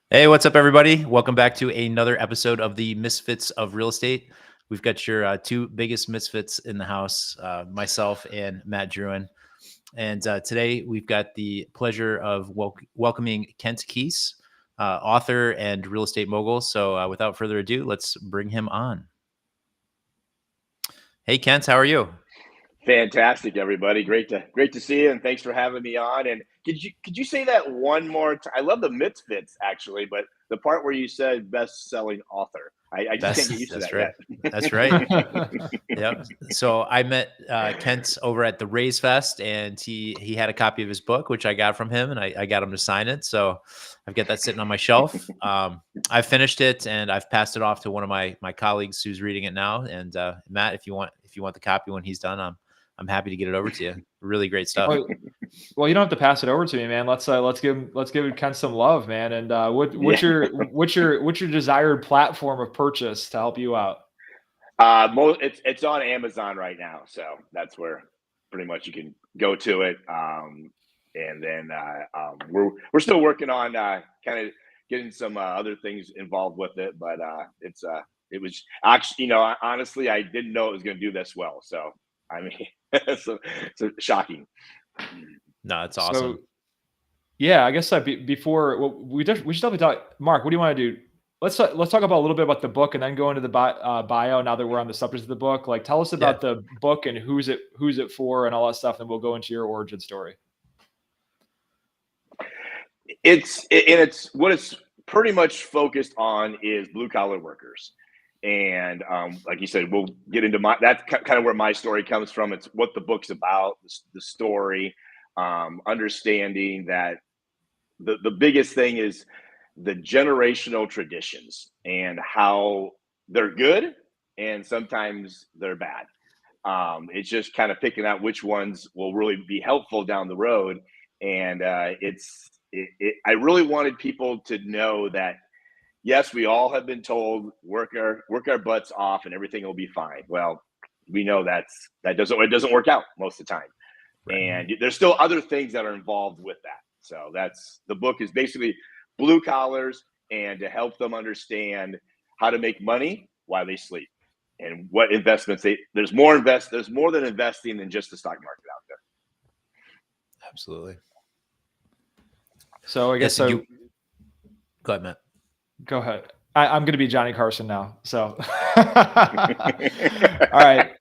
Hey, what's up, everybody? Welcome back to another episode of the Misfits of Real Estate. We've got your two biggest misfits in the house, myself and Matt Druin. And today we've got the pleasure of welcoming Kent Kiess, author and real estate mogul. So without further ado, let's bring him on. Hey, Kent, how are you? Fantastic, everybody. Great to see you, and thanks for having me on. And could you say that one more time? I love the Misfits actually, but the part where you said best-selling author, I just can't get used to That's that right. That's right. yet. Yep. So I met Kent over at the Raise Fest, and he had a copy of his book, which I got from him, and I got him to sign it. So I've got that sitting on my shelf. I've finished it, and I've passed it off to one of my colleagues who's reading it now. And Matt, if you want the copy when he's done, I'm happy to get it over to you. Really great stuff. Well, you don't have to pass it over to me, man. Let's give Ken some love, man. And what's your desired platform of purchase to help you out? It's on Amazon right now, so that's where pretty much you can go to it. And then we're still working on kind of getting some other things involved with it, but it was actually, honestly, I didn't know it was going to do this well. So I mean, so shocking. No, it's awesome. So, yeah, I guess before we should definitely talk. Mark, what do you want to do? Let's talk about a little bit about the book, and then go into the bio. Now that we're on the subject of the book, like tell us about the book and who's it for, and all that stuff. And we'll go into your origin story. It's what it's pretty much focused on is blue collar workers. And like you said, we'll get into that's kind of where my story comes from. It's what the book's about, the story, understanding that the biggest thing is the generational traditions and how they're good and sometimes they're bad. It's just kind of picking out which ones will really be helpful down the road. And I really wanted people to know that yes, we all have been told work our butts off and everything will be fine. Well, we know it doesn't work out most of the time. Right. And there's still other things that are involved with that. So the book is basically blue collars and to help them understand how to make money while they sleep and what investments there's more than investing than just the stock market out there. Absolutely. So I guess go ahead, Matt. Go ahead. I'm going to be Johnny Carson now. So, all right.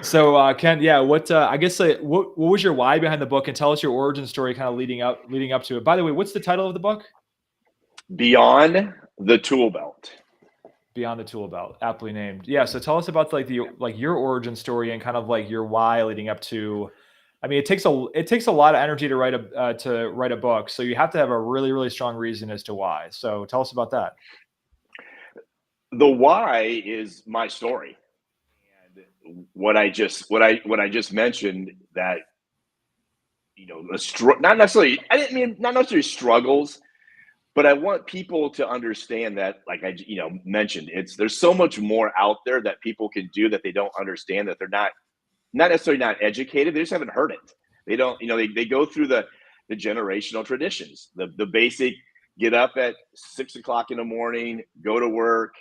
So, Ken, yeah, I guess what was your why behind the book, and tell us your origin story, kind of leading up to it. By the way, what's the title of the book? Beyond the Tool Belt. Beyond the Tool Belt, aptly named. Yeah. So tell us about your origin story and kind of like your why leading up to. I mean, it takes a lot of energy to write a book, so you have to have a really, really strong reason as to why. So tell us about that. The why is my story, and what I just mentioned, that not necessarily struggles, but I want people to understand that, like I mentioned, there's so much more out there that people can do that they don't understand, that they're not necessarily not educated. They just haven't heard it. They don't, they go through the generational traditions, the basic, get up at 6 o'clock in the morning, go to work,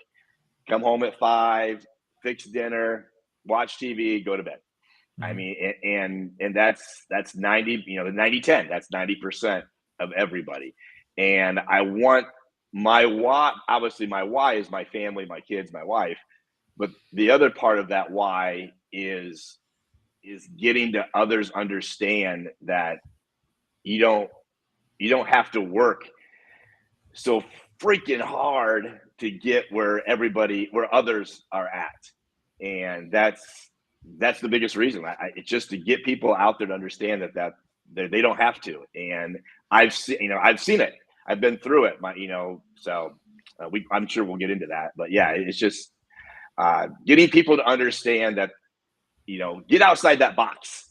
come home at 5, fix dinner, watch TV, go to bed. Mm-hmm. I mean, and that's 90, the 90-10, that's 90% of everybody. And I want my why, obviously my why is my family, my kids, my wife. But the other part of that why is getting to others understand that you don't have to work so freaking hard to get where others are at. And that's the biggest reason. It's just to get people out there to understand that they don't have to. And I've seen it. I've been through it. I'm sure we'll get into that. But yeah, it's just getting people to understand that, get outside that box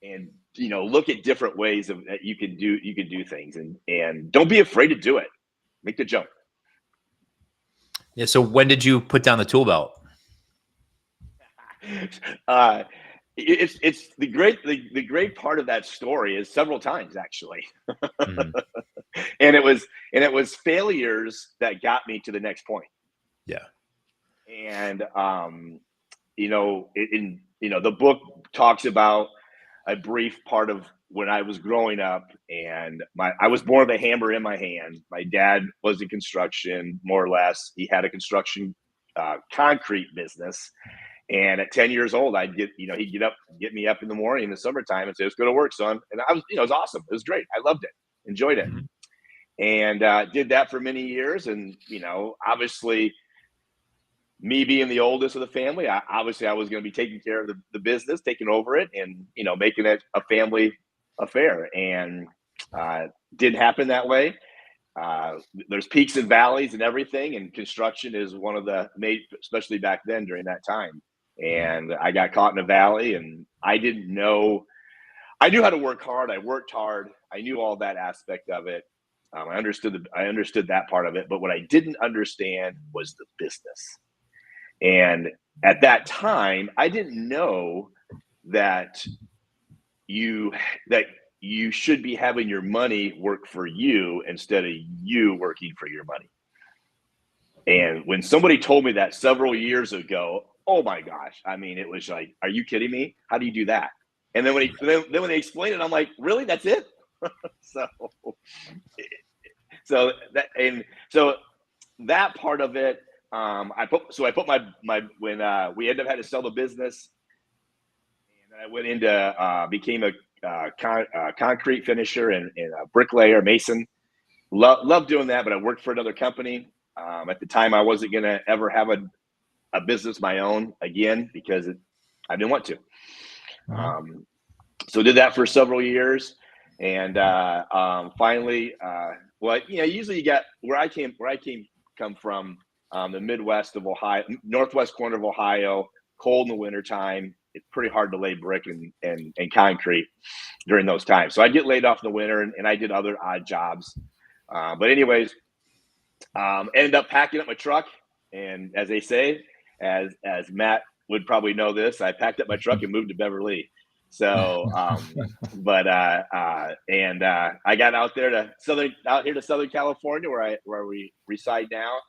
and, look at different ways that you can do things, and don't be afraid to do it. Make the jump. Yeah. So when did you put down the tool belt? it's the great part of that story is several times actually. Mhm. And it was failures that got me to the next point. Yeah. And the book talks about a brief part of when I was growing up, and I was born with a hammer in my hand. My dad was in construction, more or less. He had a construction concrete business. And at 10 years old, he'd get me up in the morning in the summertime and say, "Let's go to work, son." And it was awesome. It was great. I loved it, enjoyed it, Mhm. and did that for many years. And obviously, me being the oldest of the family, I was going to be taking care of the business, taking over it, and making it a family affair. And didn't happen that way. There's peaks and valleys and everything, and construction is one of the especially back then during that time. And I got caught in a valley, and I didn't know. I knew how to work hard. I worked hard. I knew all that aspect of it. I understood that part of it, but what I didn't understand was the business. And at that time, I didn't know that you should be having your money work for you instead of you working for your money. And when somebody told me that several years ago, oh my gosh, I mean, it was like, are you kidding me? How do you do that? And then when they explained it, I'm like, really? That's it? so that part of it, I put my when we ended up having to sell the business, and then I went into became a concrete finisher and a bricklayer, mason. Loved doing that, but I worked for another company. At the time, I wasn't going to ever have a business my own again because I didn't want to. So did that for several years, and finally, usually you get where I come from, the Midwest of Ohio, northwest corner of Ohio, cold in the wintertime. It's pretty hard to lay brick and concrete during those times. So I get laid off in the winter, and I did other odd jobs. But anyways, ended up packing up my truck, and as they say, as Matt would probably know this, I packed up my truck and moved to Beverly. So, I got out here to Southern California, where we reside now.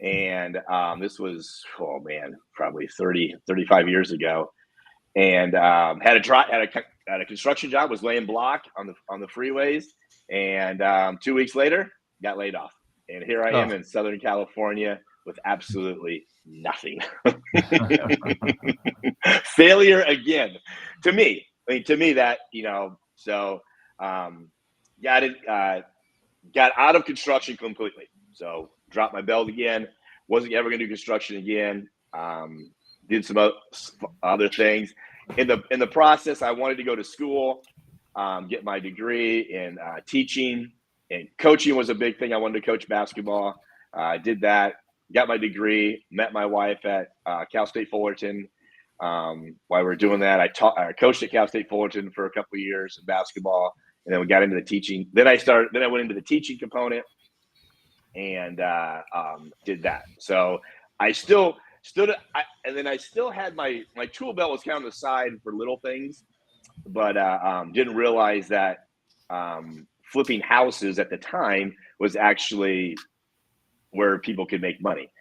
And this was, oh man, probably 35 years ago. And had a construction job, was laying block on the freeways, and 2 weeks later got laid off. And here I am in Southern California with absolutely nothing. Failure again. To me, that, so got out of construction completely. So dropped my belt again. Wasn't ever going to do construction again. Did some other things. In the process, I wanted to go to school, get my degree in teaching, and coaching was a big thing. I wanted to coach basketball. I did that, got my degree, met my wife at Cal State Fullerton. While we were doing that, I coached at Cal State Fullerton for a couple of years in basketball, and then we got into the teaching. Then I went into the teaching component and did that. So I still and then I still had my tool belt was kind of on the side for little things, but didn't realize that flipping houses at the time was actually where people could make money.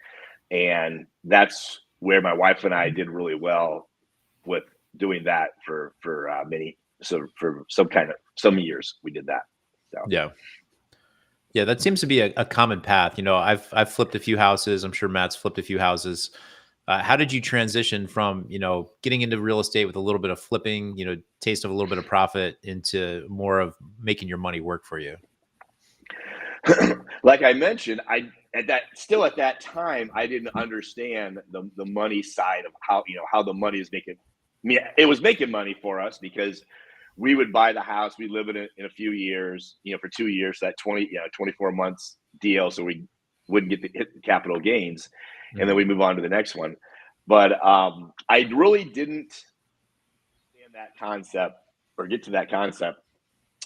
And that's where my wife and I did really well with doing that for some years we did that. So. Yeah, that seems to be a common path. I've flipped a few houses. I'm sure Matt's flipped a few houses. How did you transition from, getting into real estate with a little bit of flipping, taste of a little bit of profit, into more of making your money work for you? Like I mentioned, at that time, I didn't understand the money side of how the money is making. I mean, it was making money for us because we would buy the house, we live in it in a few years, for 2 years, that 24 months deal. So we wouldn't hit the capital gains, and then we move on to the next one. But I really didn't understand that concept or get to that concept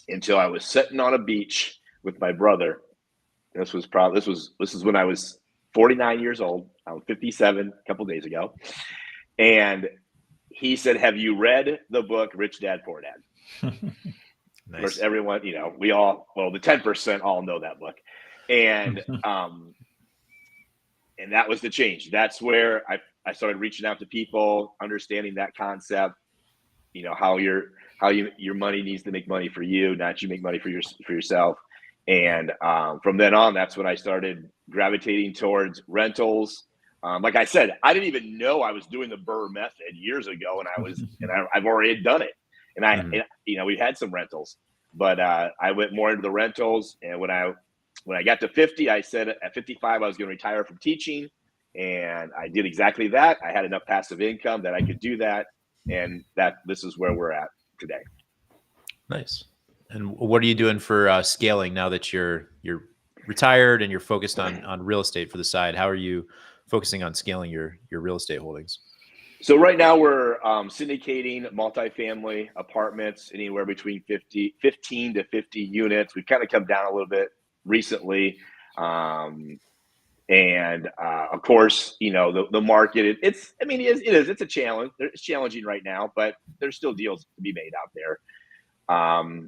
until I was sitting on a beach with my brother. This is when I was 49 years old. I was 57 a couple of days ago, and he said, have you read the book Rich Dad Poor Dad? Nice. Of course, everyone, the 10% all know that book. And and that was the change. That's where I started reaching out to people, understanding that concept, how your money needs to make money for you, not you make money for yourself. And from then on, that's when I started gravitating towards rentals. Like I said, I didn't even know I was doing the BRRRR method years ago, and I've already done it. And we had some rentals, but I went more into the rentals. And when I got to 50, I said at 55 I was going to retire from teaching, and I did exactly that. I had enough passive income that I could do that, and this is where we're at today. Nice. And what are you doing for scaling now that you're retired and you're focused on real estate for the side? How are you focusing on scaling your real estate holdings? So right now we're syndicating multifamily apartments, anywhere between 15 to 50 units. We've kind of come down a little bit recently. And of course, the market, it's a challenge. It's challenging right now, but there's still deals to be made out there.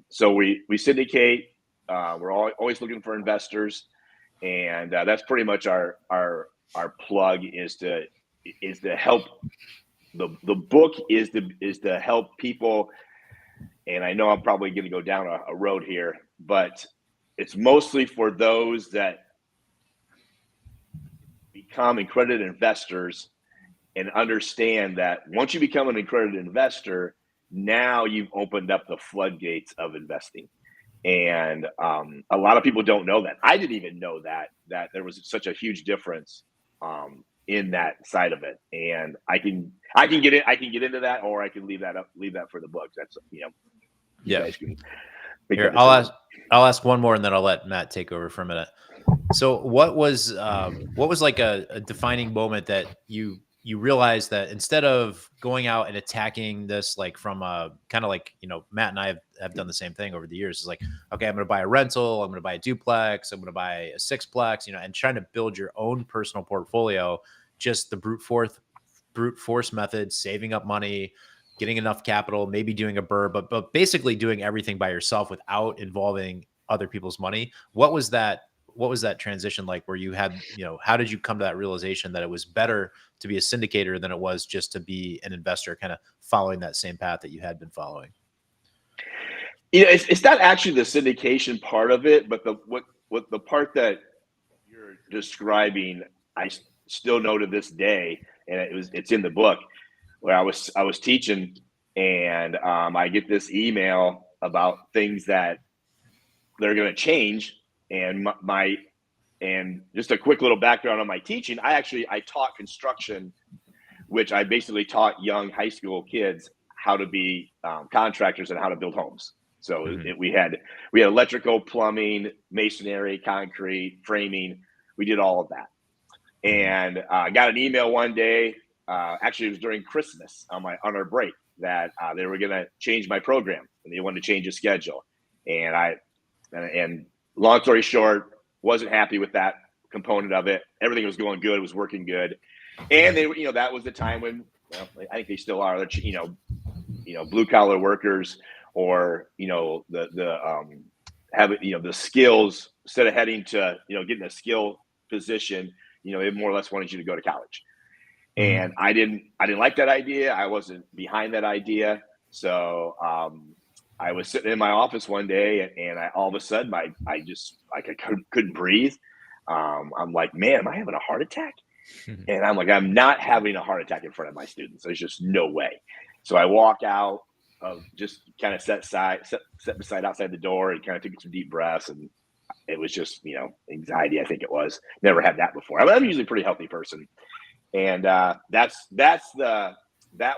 So we syndicate. We're always looking for investors, and that's pretty much our plug is to help. The book is to help people, and I know I'm probably going to go down a road here, but it's mostly for those that become accredited investors and understand that once you become an accredited investor, now you've opened up the floodgates of investing. And a lot of people don't know that. I didn't even know that there was such a huge difference in that side of it. And I can get into that, or I can leave that for the book. That's yeah. Here, I'll ask one more, and then I'll let Matt take over for a minute. So what was like a defining moment that you realized that instead of going out and attacking this, like from a kind of like, Matt and I have done the same thing over the years. It's like, okay, I'm going to buy a rental. I'm going to buy a duplex. I'm going to buy a sixplex, and trying to build your own personal portfolio, just the brute force method, saving up money, getting enough capital, maybe doing a BRRRR, but basically doing everything by yourself without involving other people's money. What was that transition like, where you had, how did you come to that realization that it was better to be a syndicator than it was just to be an investor, kind of following that same path that you had been following? It's not actually the syndication part of it, but the part that you're describing, I still know to this day, and it's in the book, where I was teaching, and I get this email about things that they're going to change. And and just a quick little background on my teaching. I taught construction, which I basically taught young high school kids how to be contractors and how to build homes. So we had electrical, plumbing, masonry, concrete, framing. We did all of that. And I got an email one day. Actually, it was during Christmas on our break, that they were going to change my program, and they wanted to change the schedule. And long story short, wasn't happy with that component of it. Everything was going good. It was working good. And they were, that was the time when, I think they still are, blue collar workers, or, the skills, instead of heading to, getting a skill position, they more or less wanted you to go to college. And I didn't like that idea. I wasn't behind that idea. So, I was sitting in my office one day, and all of a sudden, I couldn't breathe. I'm like, man, am I having a heart attack? And I'm like, I'm not having a heart attack in front of my students. There's just no way. So I walk out, just kind of set beside outside the door, and kind of took some deep breaths, and it was just, anxiety. I think it was. Never had that before. I'm usually a pretty healthy person, and that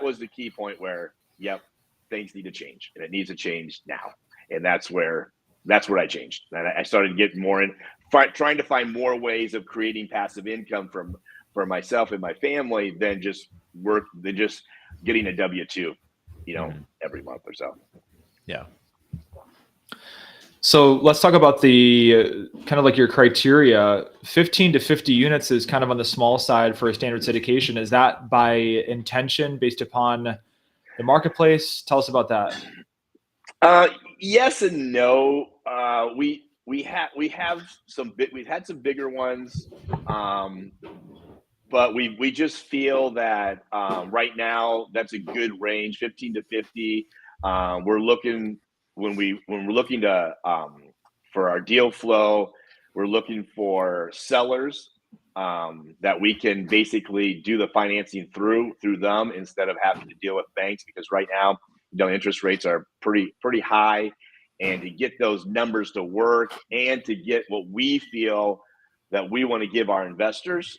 was the key point where, yep, things need to change, and it needs to change now. And that's where I changed. And I started getting more in, trying to find more ways of creating passive income for myself and my family than just getting a W-2, every month or so. Yeah. So let's talk about the kind of like your criteria. 15 to 50 units is kind of on the small side for a standard syndication. Is that by intention, based upon the marketplace? Tell us about that. Yes and no. We've had some bigger ones, but we just feel that right now that's a good range, 15 to 50. We're looking when we're looking to for our deal flow, we're looking for sellers that we can basically do the financing through them instead of having to deal with banks, because right now, interest rates are pretty high, and to get those numbers to work and to get what we feel that we want to give our investors,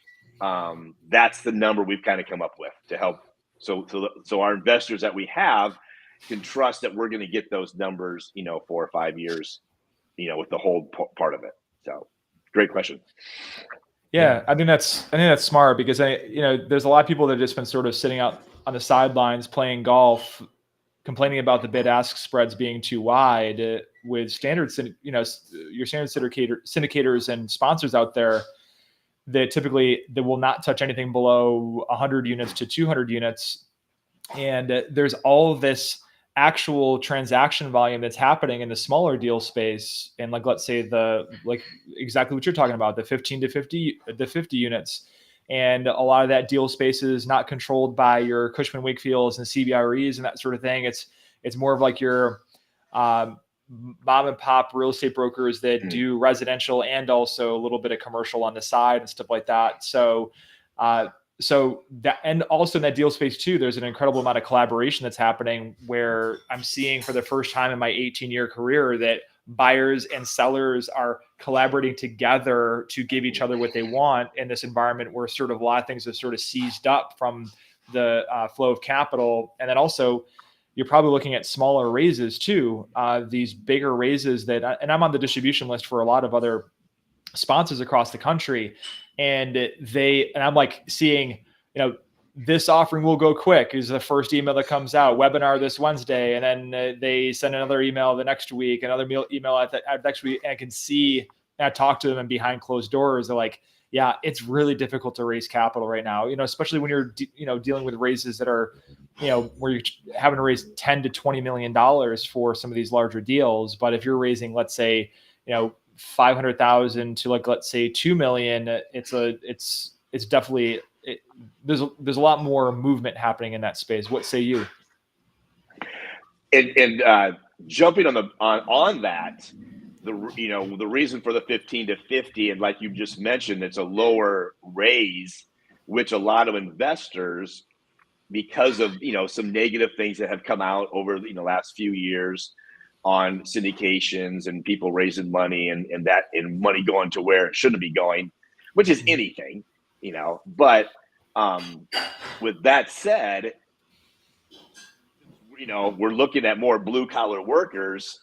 that's the number we've kind of come up with to help. So our investors that we have can trust that we're going to get those numbers, 4 or 5 years, with the whole part of it. So great question. Yeah, I think that's smart, because there's a lot of people that have just been sort of sitting out on the sidelines playing golf, complaining about the bid-ask spreads being too wide with standards, your standard syndicators and sponsors out there that typically they will not touch anything below 100 units to 200 units. And there's all this actual transaction volume that's happening in the smaller deal space. And let's say exactly what you're talking about, the 15 to 50 units. And a lot of that deal space is not controlled by your Cushman Wakefields and CBREs and that sort of thing. It's more of like your mom and pop real estate brokers that do residential and also a little bit of commercial on the side and stuff like that. So that, and also in that deal space too, there's an incredible amount of collaboration that's happening, where I'm seeing for the first time in my 18-year career that buyers and sellers are collaborating together to give each other what they want in this environment where sort of a lot of things are sort of seized up from the flow of capital. And then also you're probably looking at smaller raises too, these bigger raises and I'm on the distribution list for a lot of other sponsors across the country. And I'm like seeing, this offering will go quick is the first email that comes out, webinar this Wednesday. And then they send another email the next week, another email at next week. And I can see, and I talk to them, and behind closed doors, they're like, yeah, it's really difficult to raise capital right now, especially when you're, dealing with raises that are, where you're having to raise $10 to $20 million for some of these larger deals. But if you're raising, let's say, 500,000 to let's say 2 million, it's definitely, there's a lot more movement happening in that space. What say you? And jumping on that, the reason for the 15 to 50, and like you just mentioned, it's a lower raise, which a lot of investors, because of some negative things that have come out over the last few years on syndications and people raising money and money going to where it shouldn't be going, which is anything, but with that said, we're looking at more blue collar workers.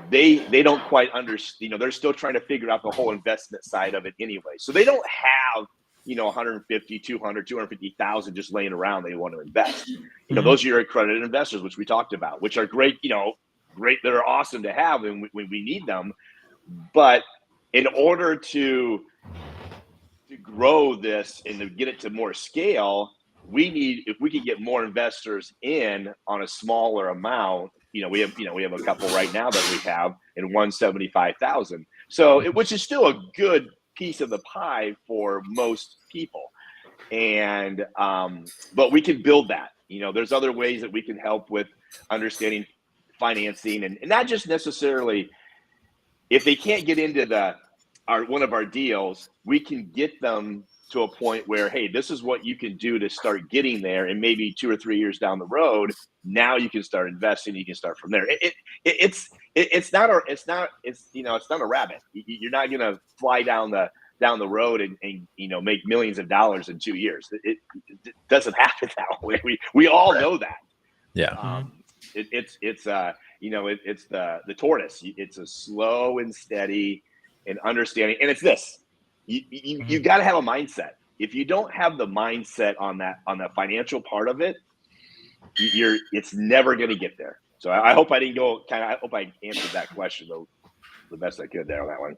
They don't quite understand, they're still trying to figure out the whole investment side of it anyway. So they don't have, 150, 200, 250,000 just laying around they want to invest. Those are your accredited investors, which we talked about, which are great, great. They're awesome to have when we need them. But in order to grow this and to get it to more scale, if we could get more investors in on a smaller amount, we have a couple right now that we have in 175,000. So which is still a good piece of the pie for most people. And, but we can build that, there's other ways that we can help with understanding financing, and not just necessarily if they can't get into one of our deals, we can get them to a point where, hey, this is what you can do to start getting there, and maybe 2 or 3 years down the road, now you can start investing. You can start from there. It's not a rabbit. You're not going to fly down the road and make millions of dollars in 2 years. It doesn't happen that way. We all know that. Yeah. It's the tortoise. It's a slow and steady and understanding. And it's this, you got to have a mindset. If you don't have the mindset on the financial part of it, it's never going to get there. So I hope I didn't go I hope I answered that question the best I could there on that one.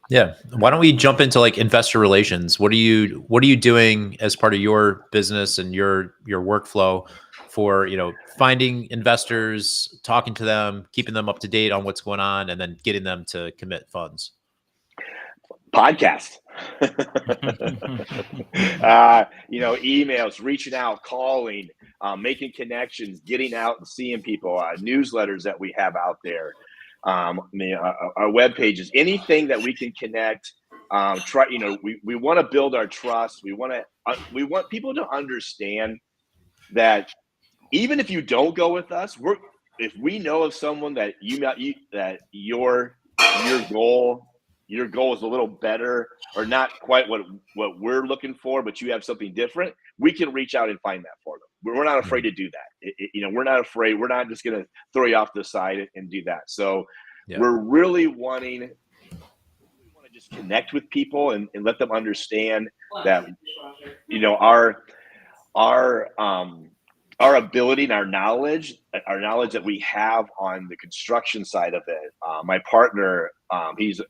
Yeah. Why don't we jump into like investor relations? What are you doing as part of your business and your workflow for, finding investors, talking to them, keeping them up to date on what's going on, and then getting them to commit funds? Podcast. Emails, reaching out, calling, making connections, getting out and seeing people, newsletters that we have out there, our web pages, anything that we can connect. We want to build our trust. We want people to understand that even if you don't go with us, if we know of someone that that your goal is a little better or not quite what we're looking for, but you have something different, we can reach out and find that for them. We're not afraid to do that. We're not afraid. We're not just going to throw you off the side and do that. So we're really wanting to just connect with people and let them understand that, our ability and our knowledge that we have on the construction side of it. My partner, he's an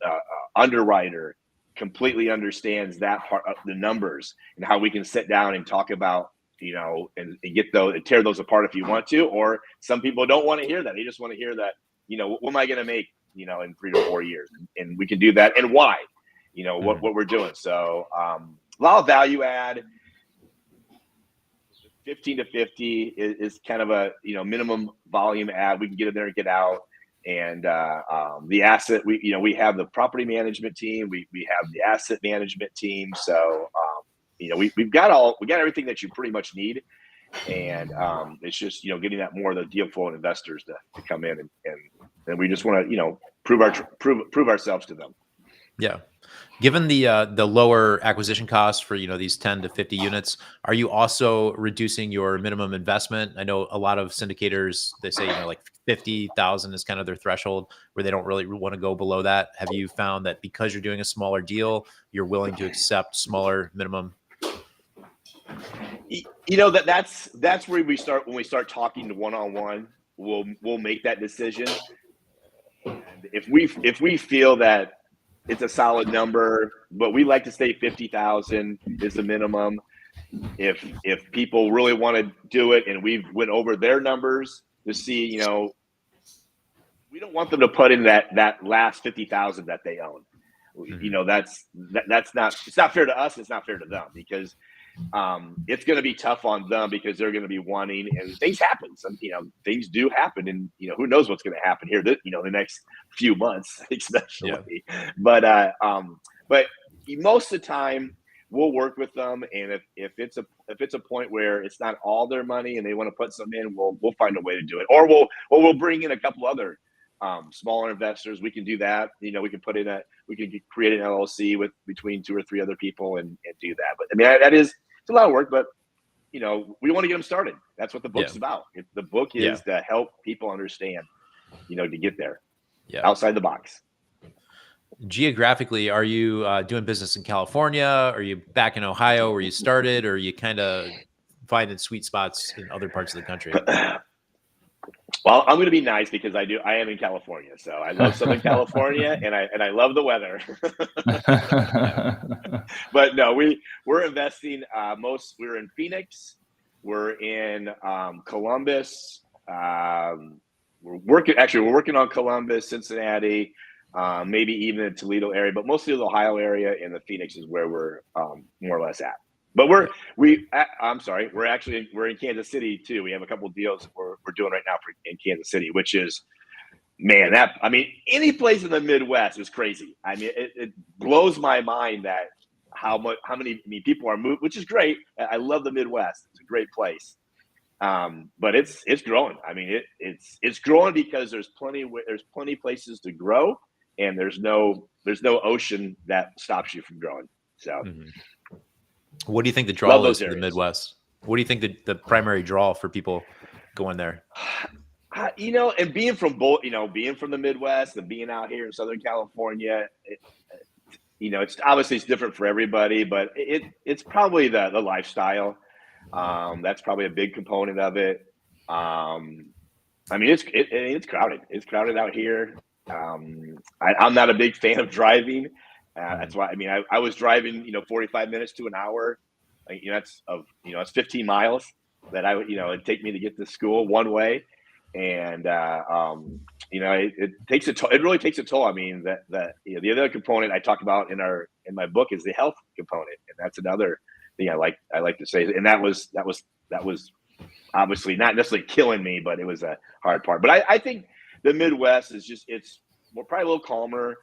underwriter, completely understands that part of the numbers and how we can sit down and talk about, and get those and tear those apart if you want to. Or some people don't want to hear that. They just want to hear that, what am I going to make, in 3 to 4 years? And we can do that. And why, what we're doing. So a lot of value add. 15 to 50 is kind of a minimum volume ad. We can get in there and get out. And the asset, we have the property management team. We have the asset management team. So we've got everything that you pretty much need. And it's just getting that more of the deal flow and investors to come in and we just want to prove ourselves to them. Yeah. Given the lower acquisition costs for these 10 to 50 units, are you also reducing your minimum investment? I know a lot of syndicators, they say like 50,000 is kind of their threshold where they don't really want to go below that. Have you found that because you're doing a smaller deal, you're willing to accept smaller minimum? That's where we start. When we start talking to one-on-one, we'll make that decision. And if we feel that it's a solid number, but we like to say 50,000 is the minimum. If people really want to do it and we've went over their numbers to see, we don't want them to put in that last 50,000 that they own. That's not fair to us. It's not fair to them because it's going to be tough on them because they're going to be wanting, and things happen. Things do happen, and who knows what's going to happen here. The next few months, especially. Yeah. But most of the time, we'll work with them, and if it's a point where it's not all their money and they want to put some in, we'll find a way to do it, or we'll bring in a couple other smaller investors. We can do that. We can create an LLC between 2 or 3 other people and do that. But I mean, it's a lot of work, but we want to get them started. That's what the book's about. The book is to help people understand, to get there outside the box. Geographically, are you doing business in California? Are you back in Ohio where you started, or are you kind of finding sweet spots in other parts of the country? Well, I'm going to be nice because I am in California, so I love Southern California, and I love the weather. But no, we're investing. We're in Phoenix, we're in Columbus. We're working on Columbus, Cincinnati, maybe even the Toledo area, but mostly the Ohio area, and the Phoenix is where we're more or less at. But we're in Kansas City too. We have a couple of deals that we're doing right now in Kansas City, which is, man, any place in the Midwest is crazy. I mean, it blows my mind that how many people are moving, which is great. I love the Midwest. It's a great place. But it's growing. I mean, it's growing because there's plenty places to grow, and there's no ocean that stops you from growing. So. Mm-hmm. What do you think the draw is in the Midwest? What do you think the primary draw for people going there? And being from the Midwest and being out here in Southern California, it's obviously it's different for everybody, but it's probably the lifestyle. That's probably a big component of it. I mean, it's crowded. It's crowded out here. I'm not a big fan of driving. That's why, I mean, I was driving, 45 minutes to an hour. It's 15 miles that it'd take me to get to school one way. And, it takes a toll. It really takes a toll. I mean, the other component I talk about in my book is the health component. And that's another thing I like to say. And that was obviously not necessarily killing me, but it was a hard part. But I think the Midwest is probably a little calmer.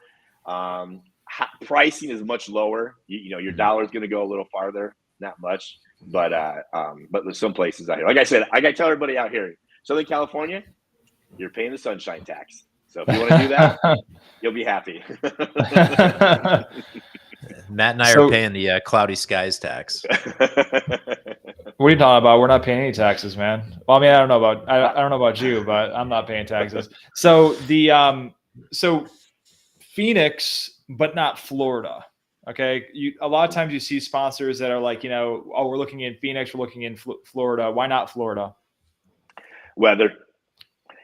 Pricing is much lower. Your dollar is going to go a little farther, not much, but there's some places out here. Like I said, I got to tell everybody out here, Southern California, you're paying the sunshine tax. So if you want to do that, you'll be happy. Matt and I are paying the cloudy skies tax. What are you talking about? We're not paying any taxes, man. Well, I mean, I don't know about you, but I'm not paying taxes. So so Phoenix, but not Florida. Okay. A lot of times you see sponsors that are like, oh, we're looking in Phoenix, we're looking in Florida. Why not Florida? Weather.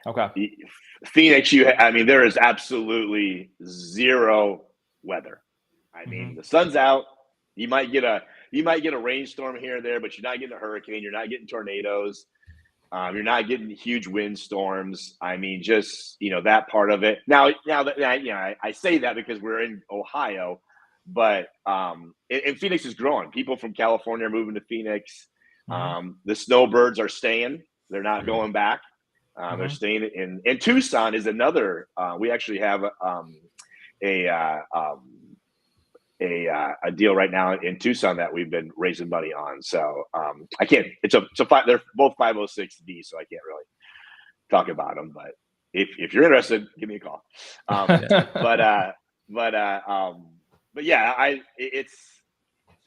Okay. Phoenix, there is absolutely zero weather. I mean, the sun's out. You might get a rainstorm here and there, but you're not getting a hurricane. You're not getting tornadoes. You're not getting huge windstorms. I mean, just that part of it. Now that I say that because we're in Ohio, but and Phoenix is growing. People from California are moving to Phoenix. The snowbirds are staying. They're not going back. They're staying in Tucson is another. We actually have a deal right now in Tucson that we've been raising money on. So I can't. They're both 506D, so I can't really talk about them. But if you're interested, give me a call. But yeah, it's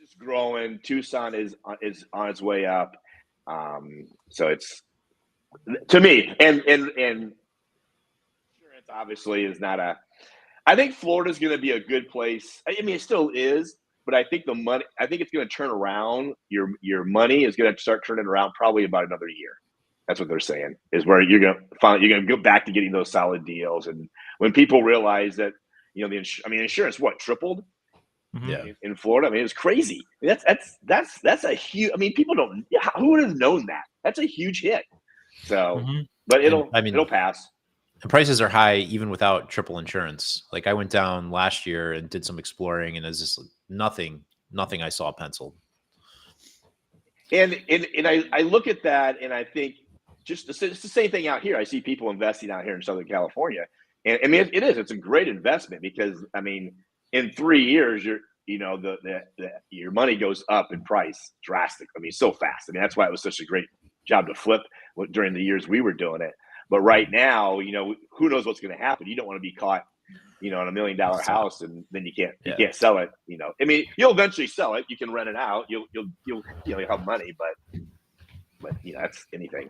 just growing. Tucson is on its way up. So it's, to me, and insurance obviously is not a. I think Florida's going to be a good place. I mean, it still is, but I think I think it's going to turn around. Your money is going to start turning around probably about another year. That's what they're saying, is where you're going to go back to getting those solid deals. And when people realize that, insurance tripled in Florida. I mean, it's crazy. That's a huge. I mean, people don't. Who would have known that? That's a huge hit. So, but it'll pass. And prices are high even without triple insurance. Like I went down last year and did some exploring, and it's just nothing I saw penciled. And I look at that and I think it's the same thing out here. I see people investing out here in Southern California, and I mean it's a great investment because I mean in 3 years your money goes up in price drastically. I mean so fast. I mean that's why it was such a great job to flip during the years we were doing it. But right now, who knows what's going to happen? You don't want to be caught, in $1 million house and then you can't sell it. I mean, you'll eventually sell it. You can rent it out. You'll have money, but that's anything.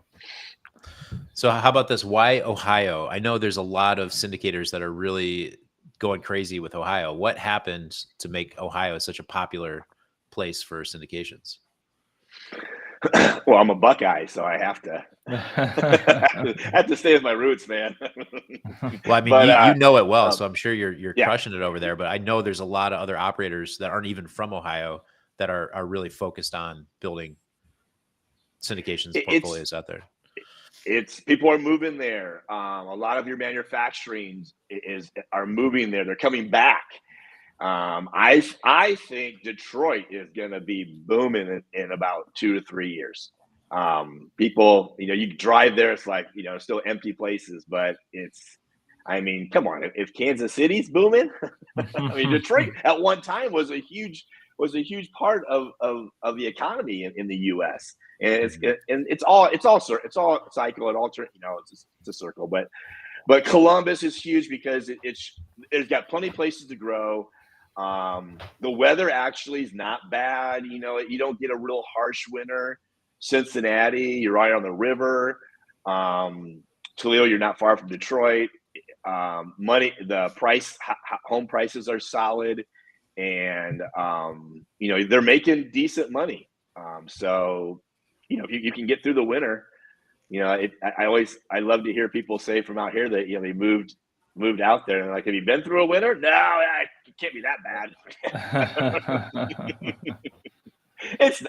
So how about this? Why Ohio? I know there's a lot of syndicators that are really going crazy with Ohio. What happened to make Ohio such a popular place for syndications? Well, I'm a Buckeye, so I have to stay with my roots, man. Well, I mean, you know it well, so I'm sure you're crushing it over there. But I know there's a lot of other operators that aren't even from Ohio that are really focused on building syndications portfolios out there. People are moving there. A lot of your manufacturing are moving there. They're coming back. I think Detroit is going to be booming in about 2 to 3 years. People, you drive there, it's like, still empty places, but come on, if Kansas City's booming, I mean, Detroit at one time was a huge part of the economy in the U.S. And it's all cycle. It all turn, it's a circle, but Columbus is huge because it's got plenty of places to grow. The weather actually is not bad. You don't get a real harsh winter. Cincinnati, you're right on the river. Toledo, you're not far from Detroit. The home prices are solid, and they're making decent money. So if you can get through the winter, I love to hear people say from out here that they moved out there and like, have you been through a winter? No, it can't be that bad.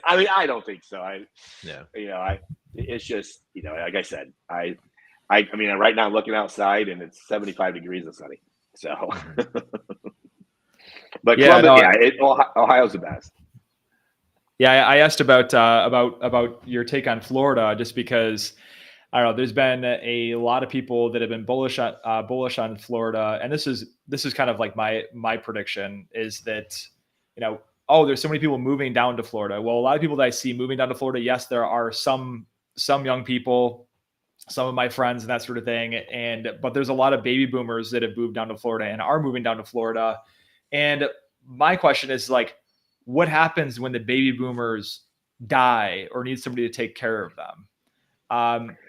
I mean, I don't think so. It's just, like I said, I mean, right now I'm looking outside and it's 75 degrees and sunny. So, but Yeah, Columbus, Ohio's the best. Yeah, I asked about your take on Florida just because I don't know. There's been a lot of people that have been bullish on Florida, and this is kind of like my prediction is that there's so many people moving down to Florida. Well, a lot of people that I see moving down to Florida, yes, there are some young people, some of my friends and that sort of thing, but there's a lot of baby boomers that have moved down to Florida and are moving down to Florida, and my question is like, what happens when the baby boomers die or need somebody to take care of them?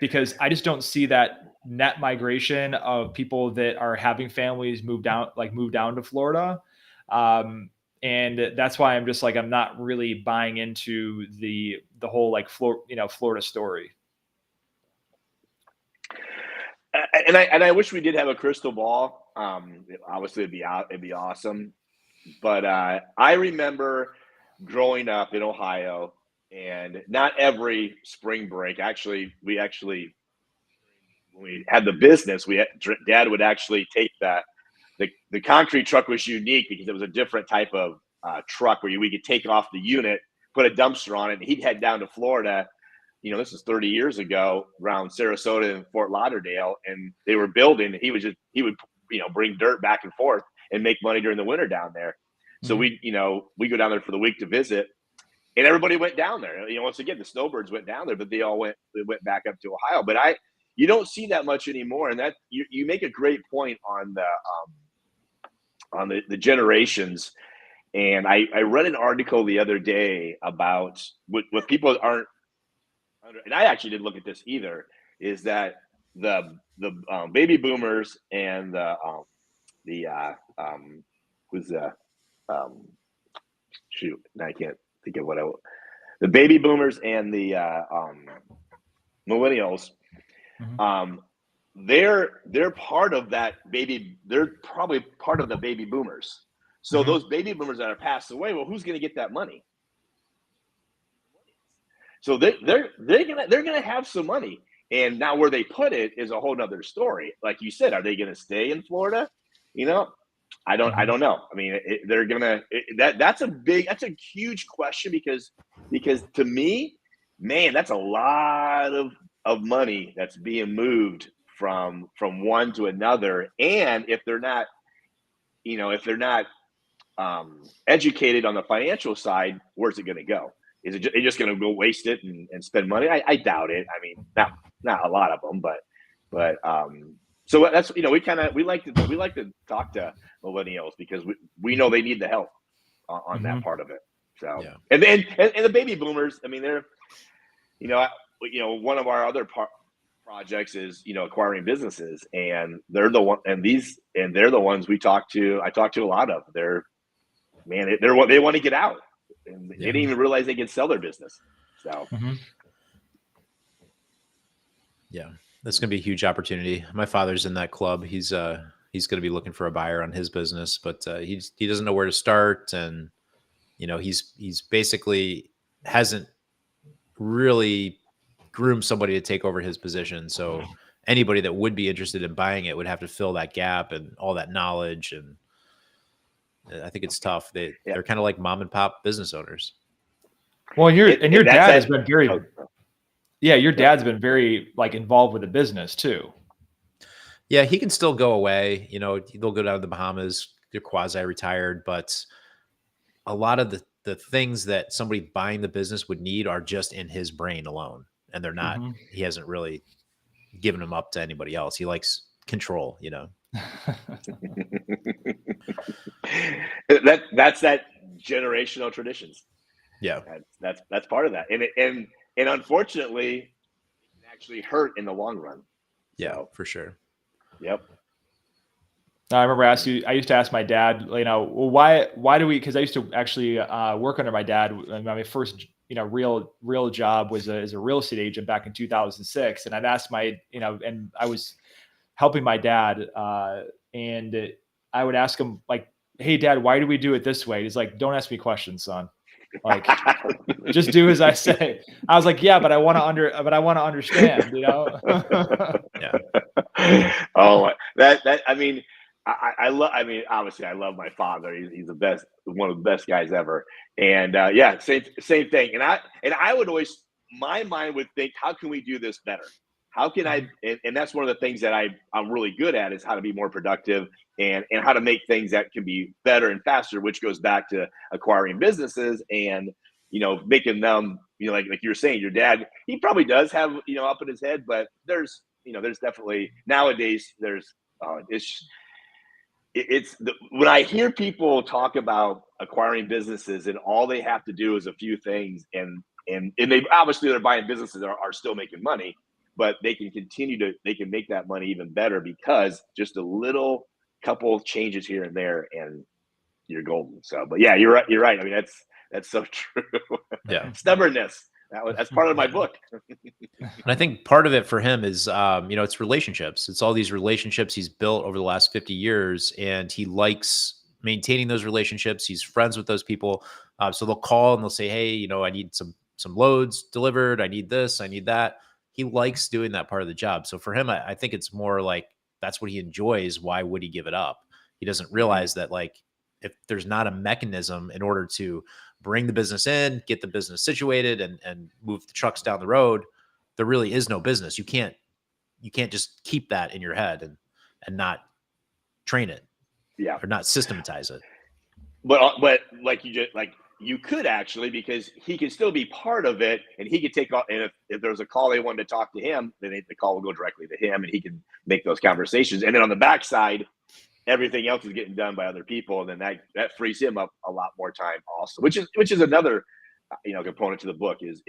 Because I just don't see that net migration of people that are having families move down to Florida. And that's why I'm just like, I'm not really buying into the whole like Florida story. And I wish we did have a crystal ball. Obviously it'd be awesome. But I remember growing up in Ohio, and not every spring break. When we had the business, Dad would actually take the concrete truck was unique because it was a different type of truck where we could take off the unit, put a dumpster on it, and he'd head down to Florida. This is 30 years ago, around Sarasota and Fort Lauderdale, and they were building. He would bring dirt back and forth and make money during the winter down there. So we go down there for the week to visit, and everybody went down there. Once again, the snowbirds went down there, but they went back up to Ohio. But you don't see that much anymore. And that you make a great point on the generations. And I read an article the other day about what people aren't, and I actually didn't look at this either, is that the baby boomers and shoot, I can't think of the baby boomers and the millennials. They're part of that baby. They're probably part of the baby boomers. So those baby boomers that are passed away, well, who's going to get that money? So they're gonna have some money, and now where they put it is a whole nother story. Like you said, are they going to stay in Florida? I don't know. I mean, that's a huge question because to me, man, that's a lot of money that's being moved from one to another. And if they're not educated on the financial side, where's it going to go? Is it just going to go waste it and spend money? I doubt it. I mean, not a lot of them, but so that's we like to talk to millennials because we know they need the help on that part of it. So and the baby boomers, I mean, they're one of our other projects is acquiring businesses, and they're the ones we talk to. I talk to a lot of. They want to get out, and they didn't even realize they can sell their business. So yeah. That's going to be a huge opportunity. My father's in that club. He's going to be looking for a buyer on his business, but he doesn't know where to start. And, he's basically hasn't really groomed somebody to take over his position. So anybody that would be interested in buying it would have to fill that gap and all that knowledge. And I think it's tough. They're kind of like mom and pop business owners. Well, your dad has been very... Yeah, your dad's been very involved with the business too. Yeah, he can still go away. They'll go down to the Bahamas. They're quasi-retired, but a lot of the things that somebody buying the business would need are just in his brain alone, and they're not. He hasn't really given them up to anybody else. He likes control. That's that generational traditions. Yeah, that's part of that, and unfortunately, it can actually hurt in the long run. Yeah, for sure. Yep. I remember I used to ask my dad, well, why do we? Because I used to actually work under my dad. My first, real job was as a real estate agent back in 2006, and I'd asked and I was helping my dad, and I would ask him hey dad, why do we do it this way? He's like, don't ask me questions, son. Like, just do as I say. I was like, yeah, but I want to understand, you know? Yeah. Oh, I mean, I love, I mean, obviously I love my father. He's the best, one of the best guys ever. And yeah, same thing. And I would always, my mind would think, how can we do this better? How can I, and that's one of the things that I'm really good at, is how to be more productive, and how to make things that can be better and faster, which goes back to acquiring businesses and, making them, like you were saying, your dad, he probably does have, up in his head, but there's definitely nowadays when I hear people talk about acquiring businesses and all they have to do is a few things, and they obviously, they're buying businesses that are still making money, but they can make that money even better, because just a little couple changes here and there, and you're golden. So, but yeah, you're right. I mean, that's so true. Yeah. Stubbornness. That's part of my book. And I think part of it for him is, it's relationships. It's all these relationships he's built over the last 50 years, and he likes maintaining those relationships. He's friends with those people. So they'll call and they'll say, hey, I need some loads delivered. I need this, I need that. He likes doing that part of the job. So for him, I think it's more like, that's what he enjoys. Why would he give it up? He doesn't realize that, like, if there's not a mechanism in order to bring the business in, get the business situated, and move the trucks down the road, there really is no business. You can't just keep that in your head and not train it, Yeah, or not systematize it. But you could actually, because he can still be part of it, and he could take off. And if there's a call they wanted to talk to him, then the call will go directly to him, and he can make those conversations. And then on the backside, everything else is getting done by other people, and then that frees him up a lot more time also, which is another component to the book, is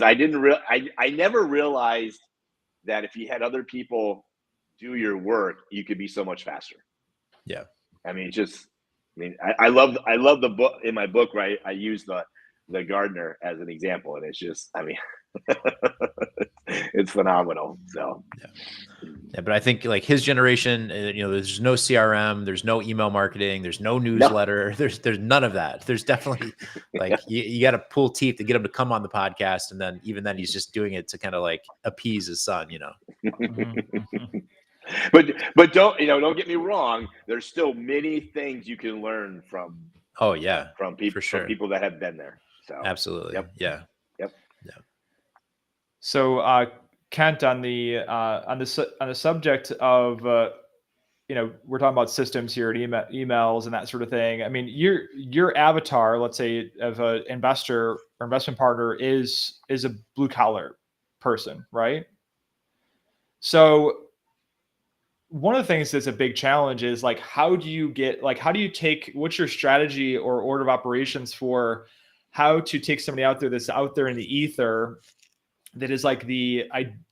I never realized that if you had other people do your work, you could be so much faster. Yeah. I mean, I love the book. In my book, right, I use the gardener as an example, and it's just, I mean, it's phenomenal. So yeah, but I think, like, his generation, there's no CRM, there's no email marketing, there's no newsletter, there's none of that. There's definitely, like, you got to pull teeth to get him to come on the podcast, and then even then he's just doing it to kind of like appease his son, But don't get me wrong. There's still many things you can learn from. Oh yeah, from people, for sure. from people that have been there. So absolutely, yeah. So Kent, on the subject of we're talking about systems here and emails and that sort of thing. I mean, your avatar, let's say, of an investor or investment partner is a blue collar person, right? So one of the things that's a big challenge is, like, how do you take, what's your strategy or order of operations for how to take somebody out there that's out there in the ether, that is like the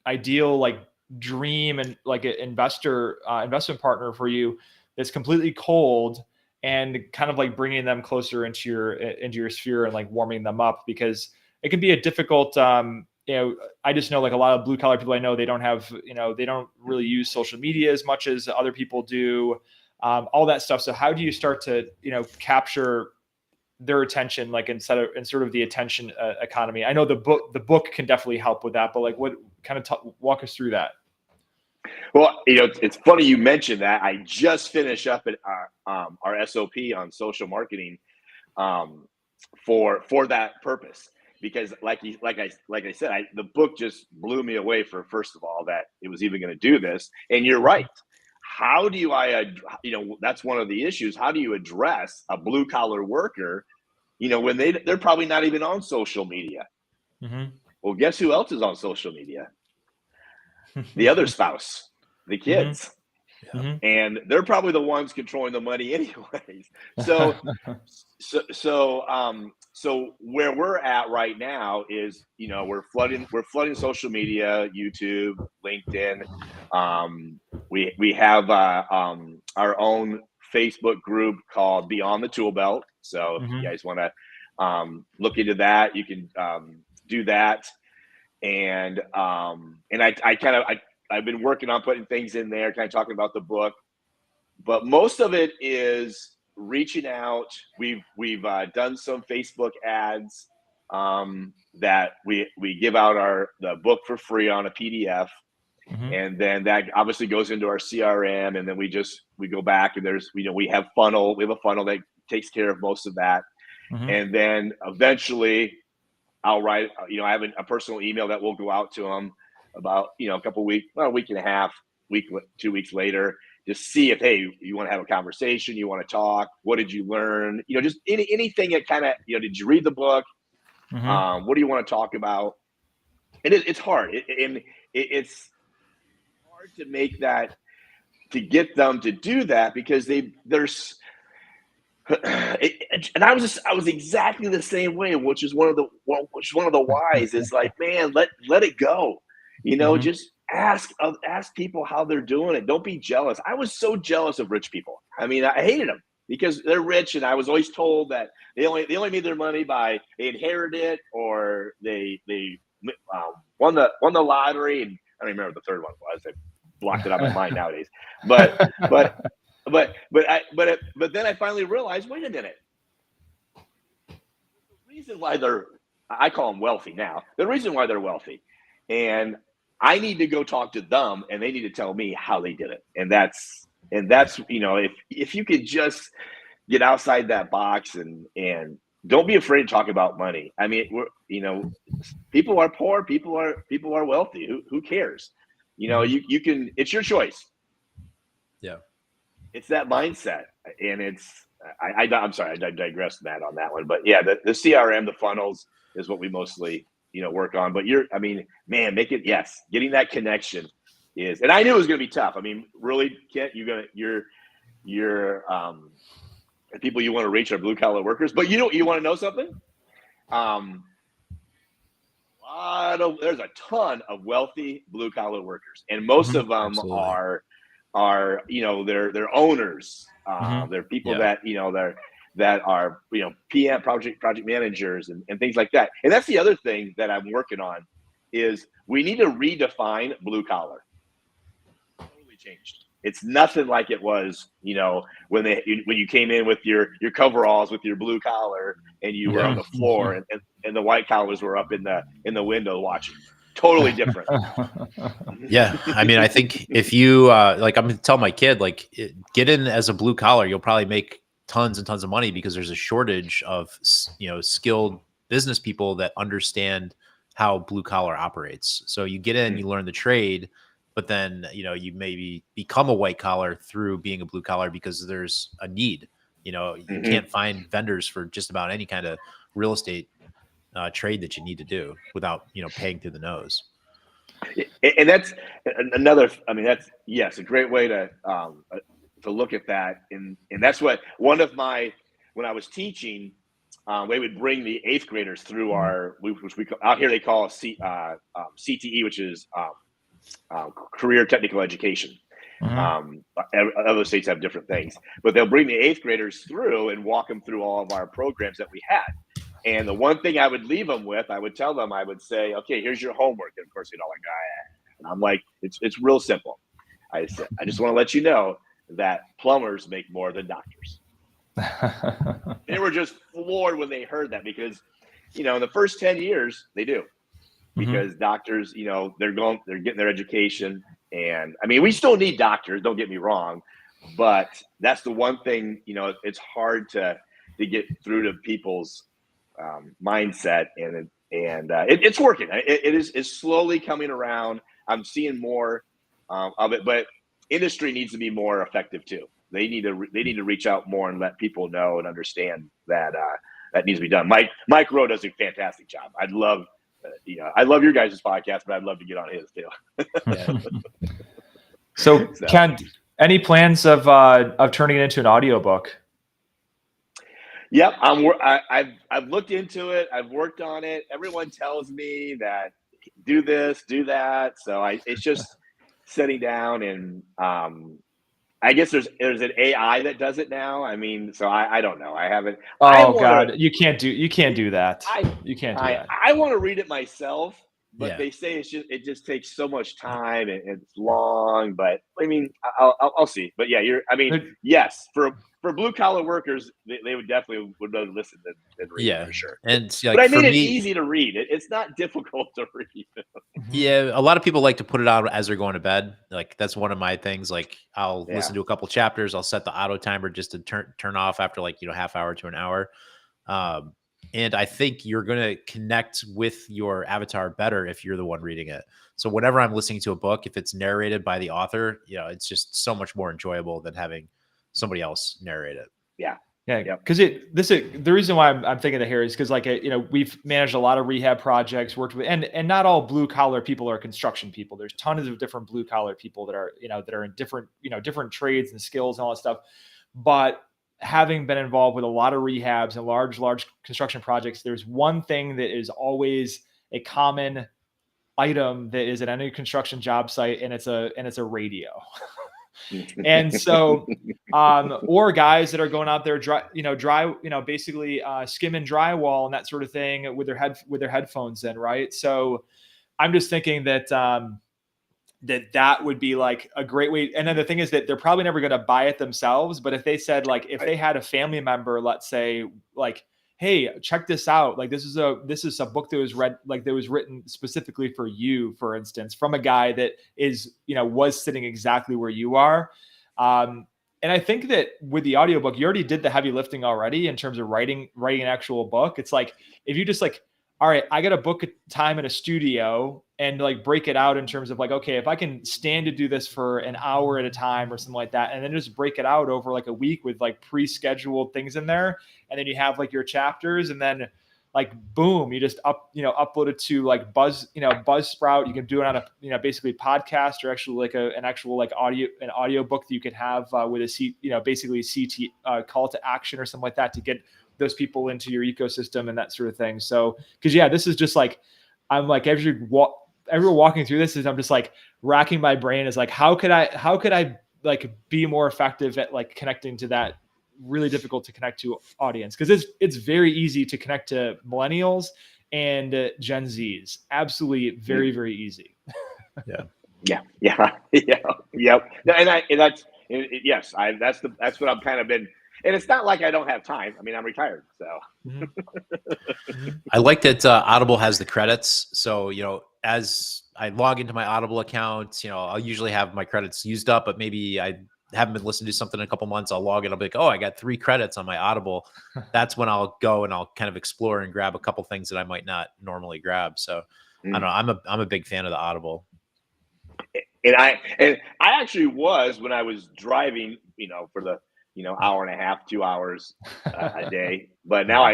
ideal, like, dream and like an investment partner for you, that's completely cold, and kind of like bringing them closer into your sphere and like warming them up, because it can be a difficult, I just know, like, a lot of blue collar people I know, they don't have, they don't really use social media as much as other people do, all that stuff. So how do you start to, capture their attention, like, in sort of the attention economy? I know the book can definitely help with that, but, like, what kind of walk us through that? Well, it's funny you mentioned that. I just finished up at our SOP on social marketing for that purpose, because like I said, the book just blew me away, for, first of all, that it was even going to do this. And you're right. How do that's one of the issues. How do you address a blue collar worker, when they're probably not even on social media? Mm-hmm. Well, guess who else is on social media? The other spouse, the kids. Mm-hmm. And they're probably the ones controlling the money anyways. So where we're at right now is, we're flooding social media, YouTube, LinkedIn. We have our own Facebook group called Beyond the Tool Belt. So if you guys want to look into that, you can do that. And I've been working on putting things in there, kind of talking about the book, but most of it is reaching out. We've done some Facebook ads that we give out the book for free on a PDF. And then that obviously goes into our CRM, and then we go back, and we have a funnel that takes care of most of that. And then eventually I'll write, I have a personal email that will go out to them about, a couple weeks, a week and a half, 2 weeks later, to see if, hey, you want to have a conversation, you want to talk, what did you learn? Just anything that kind of, did you read the book? What do you want to talk about? And it's hard. It's hard to make that, to get them to do that, because there's and I was exactly the same way, which is one of the whys. Is like, man, let it go. Just ask people how they're doing it. Don't be jealous. I was so jealous of rich people. I mean, I hated them because they're rich, and I was always told that they only made their money by they inherited it, or they won the lottery, and I don't remember what the third one was. I blocked it out of my mind nowadays. But then I finally realized, wait a minute. The reason why I call them wealthy now. The reason why they're wealthy, and I need to go talk to them, and they need to tell me how they did it. And that's if you could just get outside that box and don't be afraid to talk about money. I mean, people are poor, people are wealthy. Who cares? You can. It's your choice. Yeah. It's that mindset, and I'm sorry, I digressed on that one, but yeah, the CRM, the funnels is what we mostly, work on. But getting that connection is, and I knew it was going to be tough. I mean, really, Kent, you're the people you want to reach are blue collar workers, but you want to know something? There's a ton of wealthy blue collar workers, and most of them are they're owners. They're people that are PM project managers and things like that. And that's the other thing that I'm working on, is we need to redefine blue collar. Totally changed. It's nothing like it was, when you came in with your coveralls with your blue collar, and you were on the floor, and the white collars were up in the window watching. Totally different. Yeah. I mean, I think if you, I'm going to tell my kid, get in as a blue collar, you'll probably make tons and tons of money, because there's a shortage of, skilled business people that understand how blue collar operates. So you get in, you learn the trade, but then, you maybe become a white collar through being a blue collar, because there's a need. You can't find vendors for just about any kind of real estate trade that you need to do without, paying through the nose. And that's another, that's, yes, a great way to look at that. And that's what when I was teaching, we would bring the 8th graders through which we out here, they call CTE, which is career technical education. Other states have different things, but they'll bring the 8th graders through and walk them through all of our programs that we had. And the one thing I would leave them with, I would tell them, I would say, okay, here's your homework. And of course, and I'm like, it's real simple. I said, I just want to let you know that plumbers make more than doctors. They were just floored when they heard that, because, in the first 10 years they do, because doctors, they're getting their education. And I mean, we still need doctors, don't get me wrong, but that's the one thing, it's hard to get through to people's mindset, and it's working. It's slowly coming around. I'm seeing more of it, but industry needs to be more effective too. They need to reach out more and let people know and understand that that needs to be done. Mike Rowe does a fantastic job. I love your guys' podcast, but I'd love to get on his too. So Kent, any plans of turning it into an audiobook? Yep, I've looked into it. I've worked on it. Everyone tells me that do this, do that. So it's just sitting down, and I guess there's an AI that does it now. I mean, so I don't know. I haven't. Oh God, you can't do that. You can't do that. I want to read it myself, but Yeah. they say it just takes so much time and it's long. But I mean, I'll see. But yeah, yes, for blue collar workers, they would definitely would rather listen than read Yeah. for sure. And But like I for made it me, easy to read. It's not difficult to read. yeah, a lot of people like to put it on as they're going to bed. Like that's one of my things. Like I'll Yeah. listen to a couple chapters. I'll set the auto timer just to turn off after like, half hour to an hour. And I think you're going to connect with your avatar better if you're the one reading it. So whenever I'm listening to a book, if it's narrated by the author, it's just so much more enjoyable than having somebody else narrate it. Yeah. Yeah, because the reason why I'm thinking of here is because we've managed a lot of rehab projects, worked with, and not all blue collar people are construction people. There's tons of different blue collar people that are in different trades and skills and all that stuff. But having been involved with a lot of rehabs and large construction projects, there's one thing that is always a common item that is at any construction job site, and it's a radio. And so, or guys that are going out there, basically skimming drywall and that sort of thing with their headphones in, right? So, I'm just thinking that that would be like a great way. And then the thing is that they're probably never going to buy it themselves, but if they said if they had a family member, let's say hey, check this out. Like this is a book that was that was written specifically for you, for instance, from a guy that is, was sitting exactly where you are. And I think that with the audiobook, you already did the heavy lifting already in terms of writing an actual book. It's like, if you just all right, I got to book a time in a studio and break it out in terms of okay, if I can stand to do this for an hour at a time or something like that, and then just break it out over a week with pre-scheduled things in there. And then you have your chapters, and then boom, you just upload it to Buzzsprout. You can do it on a basically podcast, or actually an actual audio book that you could have with a basically CT call to action or something like that to get those people into your ecosystem and that sort of thing. So, because this is just I'm as you're walking through this, I'm just racking my brain is how could I be more effective at connecting to that really difficult to connect to audience, because it's very easy to connect to millennials and Gen Zs. Absolutely, very very easy. Yeah. Yep. And that's yes. That's what I've kind of been. And it's not like I don't have time. I mean, I'm retired, so. I like that Audible has the credits. So, as I log into my Audible account, I'll usually have my credits used up, but maybe I haven't been listening to something in a couple months. I'll log in. I'll be like, oh, I got 3 credits on my Audible. That's when I'll go and I'll kind of explore and grab a couple things that I might not normally grab. So I don't know. I'm a big fan of the Audible. And I actually was, when I was driving, for the hour and a half, 2 hours a day. But now I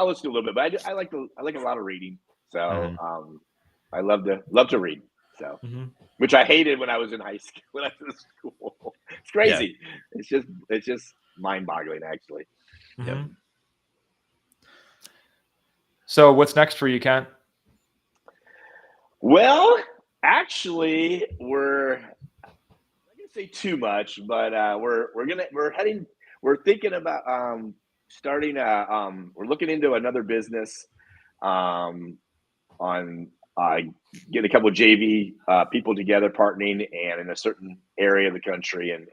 listen to a little bit, but I like a lot of reading. So I love to read. So which I hated when I was in high school, when I was in school. It's crazy. Yeah. It's just mind-boggling, actually. Yep. So what's next for you, Kent? Well, actually, we're say too much, but we're thinking about starting we're looking into another business on getting a couple of JV people together, partnering, and in a certain area of the country, and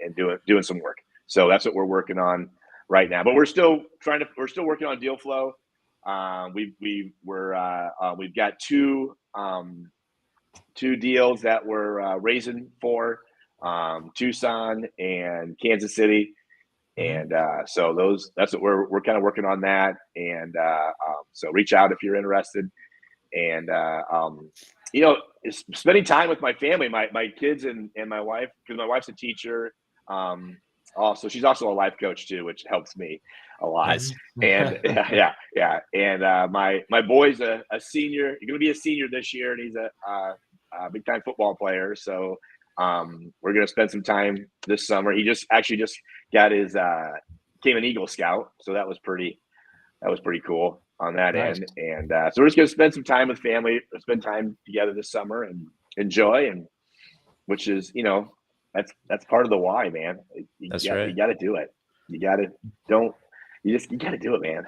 doing some work. So that's what we're working on right now. But we're still working on deal flow. We've got two deals that we're raising for. Tucson and Kansas City, and so that's what we're kind of working on that, and so reach out if you're interested, and spending time with my family, my kids and my wife, because my wife's a teacher, also she's also a life coach too, which helps me a lot. Nice. And yeah, and my boy's a senior. He's going to be a senior this year, and he's a big time football player, so we're going to spend some time this summer. He just got his became an Eagle Scout, so that was pretty cool on that end. And so we're just going to spend some time with family, spend time together this summer and enjoy, and which is that's part of the why, man. That's right. You got to do it. You got to do it, man.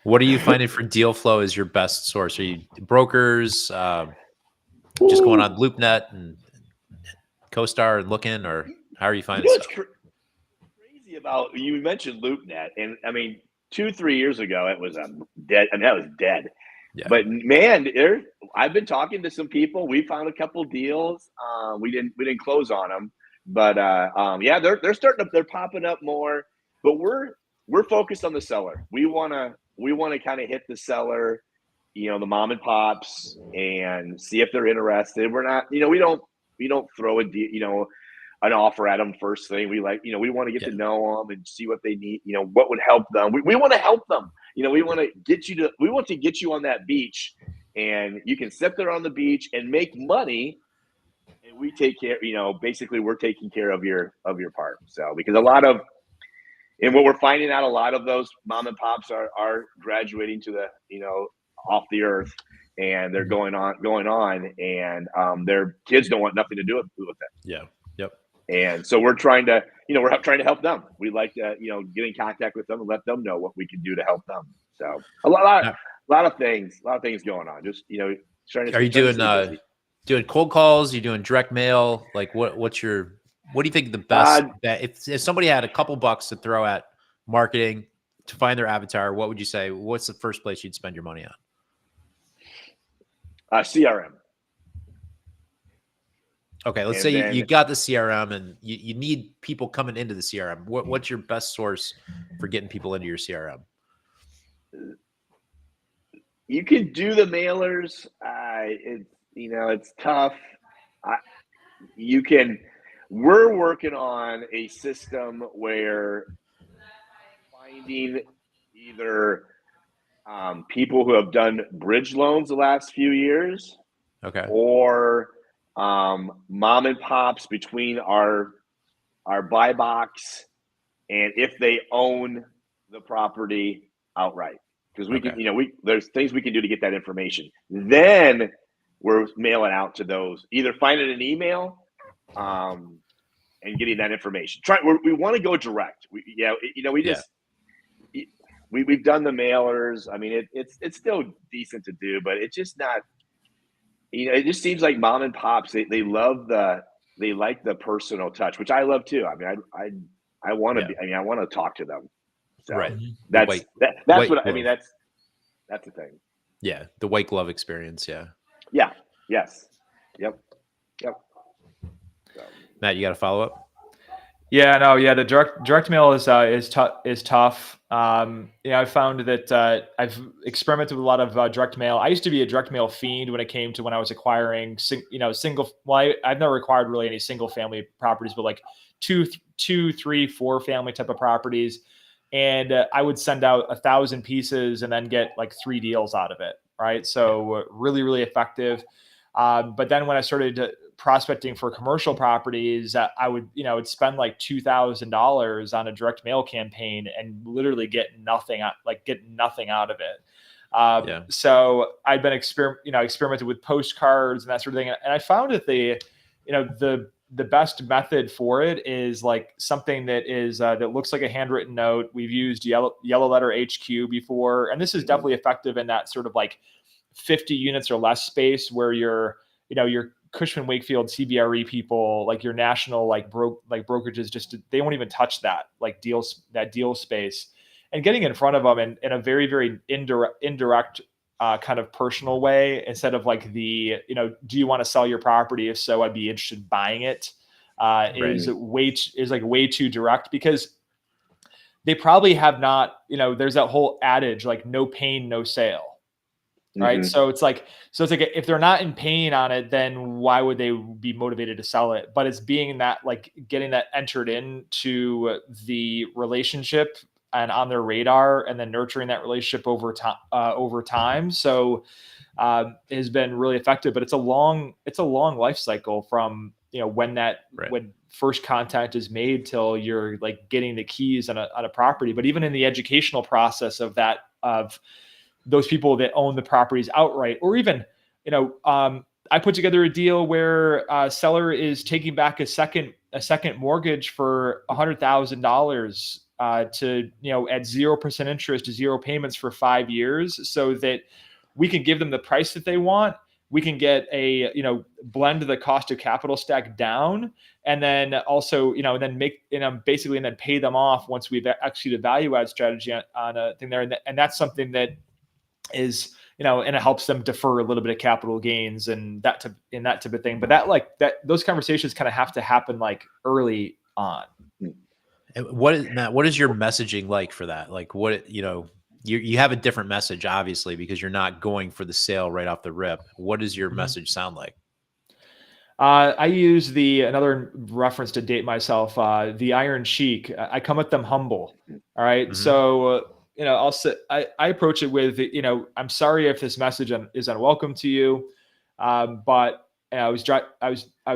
What are you finding for deal flow as your best source? Are you brokers, just going on LoopNet and CoStar and looking, or how are you finding stuff? Crazy about, you mentioned LoopNet, and I mean, 2-3 years ago it was dead. I mean, that was dead. Yeah. But man, I've been talking to some people. We found a couple deals. We didn't close on them, but yeah, they're popping up more. But we're focused on the seller. We wanna kind of hit the seller, the mom and pops, and see if they're interested. We're not, we don't throw an offer at them first thing. We we want to get to know them and see what they need, what would help them. We want to help them. We want to get you on that beach, and you can sit there on the beach and make money, and we take care, basically we're taking care of your part. So, because and what we're finding out, a lot of those mom and pops are graduating to the, off the earth, and they're going on, and their kids don't want nothing to do with it. Yeah. Yep. And so we're trying to, we're trying to help them. We like to, get in contact with them and let them know what we can do to help them. So a lot of things going on. Just, trying to. Are you doing cold calls? Are you doing direct mail? Like what do you think the best, if somebody had a couple bucks to throw at marketing to find their avatar, what would you say? What's the first place you'd spend your money on? CRM. Okay, let's say you got the CRM and you need people coming into the CRM. What's your best source for getting people into your CRM? You can do the mailers. It's tough. We're working on a system where finding either people who have done bridge loans the last few years, okay, or mom and pops between our buy box, and if they own the property outright, because we can, there's things we can do to get that information. Then we're mailing out to those, either finding an email, and getting that information. We want to go direct. We've done the mailers. I mean, it's still decent to do, but it's just not. It just seems like mom and pops, they like the personal touch, which I love too. I mean, I want to be. I mean, I want to talk to them. So right. That's what I mean. That's the thing. Yeah, the white glove experience. Yeah. Yeah. Yes. Yep. So. Matt, you got a follow up? Yeah, no, yeah. The direct mail is tough. I found that I've experimented with a lot of direct mail. I used to be a direct mail fiend when it came to when I was acquiring, single. Well, I've never acquired really any single family properties, but like two, 3, 4 family type of properties, and I would send out 1,000 pieces and then get like 3 deals out of it. Right, so really, really effective. But then when I started prospecting for commercial properties, I would spend like $2,000 on a direct mail campaign and literally get nothing out of it. So I'd been experimented with postcards and that sort of thing, and I found that the best method for it is like something that is that looks like a handwritten note. We've used yellow letter HQ before, and this is definitely effective in that sort of like 50 units or less space where your Cushman Wakefield CBRE people, like your national brokerages, just they won't even touch that deal space, and getting in front of them in a very, very indirect kind of personal way, instead of like do you want to sell your property? If so, I'd be interested in buying it. Is way too direct, because they probably have not, there's that whole adage, like no pain, no sale. Right. Mm-hmm. So it's like if they're not in pain on it, then why would they be motivated to sell it? But it's being that, like, getting that entered into the relationship and on their radar, and then nurturing that relationship over time. So it has been really effective, but it's a long life cycle from, when first contact is made till you're like getting the keys on a property. But even in the educational process of those people that own the properties outright, or even, I put together a deal where a seller is taking back a second mortgage for $100,000 to, at 0% interest, 0 payments for 5 years, so that we can give them the price that they want. We can get a, blend the cost of capital stack down, and then also, then make, basically, and then pay them off once we've executed a value add strategy on a thing there. And that's something that is, and it helps them defer a little bit of capital gains and that type of thing. But those conversations kind of have to happen like early on. Matt, what is your messaging like for that? Like what, you have a different message, obviously, because you're not going for the sale right off the rip. What does your message sound like? I use another reference to date myself, the Iron Sheik. I come at them humble. All right. Mm-hmm. So, I approach it with, I'm sorry if this message is unwelcome to you. But I was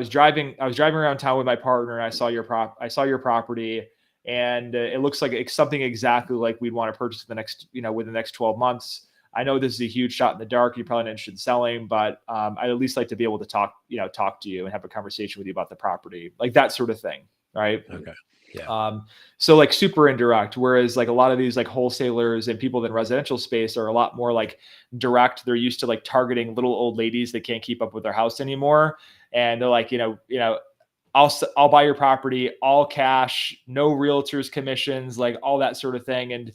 driving around town with my partner, and I saw your property, and it looks like it's something exactly like we'd want to purchase within the next 12 months. I know this is a huge shot in the dark. You're probably not interested in selling, but I'd at least like to be able to talk to you and have a conversation with you about the property, like that sort of thing. Right. Okay. Yeah. So like super indirect, whereas like a lot of these like wholesalers and people in residential space are a lot more like direct. They're used to like targeting little old ladies that can't keep up with their house anymore. And they're like, I'll buy your property, all cash, no realtors commissions, like all that sort of thing. And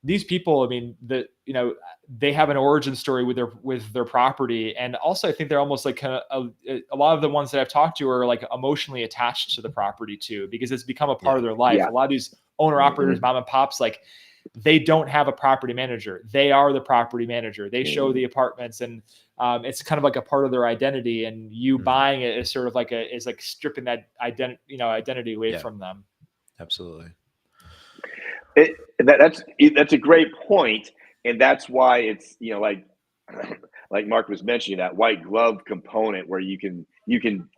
these people, I mean, they have an origin story with their property. And also I think they're almost like kind of a lot of the ones that I've talked to are like emotionally attached to the property too, because it's become a part of their life. Yeah. A lot of these owner operators, mom and pops, like they don't have a property manager. They are the property manager. They show the apartments, and it's kind of like a part of their identity, and you buying it is sort of like is like stripping that identity away from them. Absolutely. That's a great point, and that's why it's like Mark was mentioning, that white glove component where you can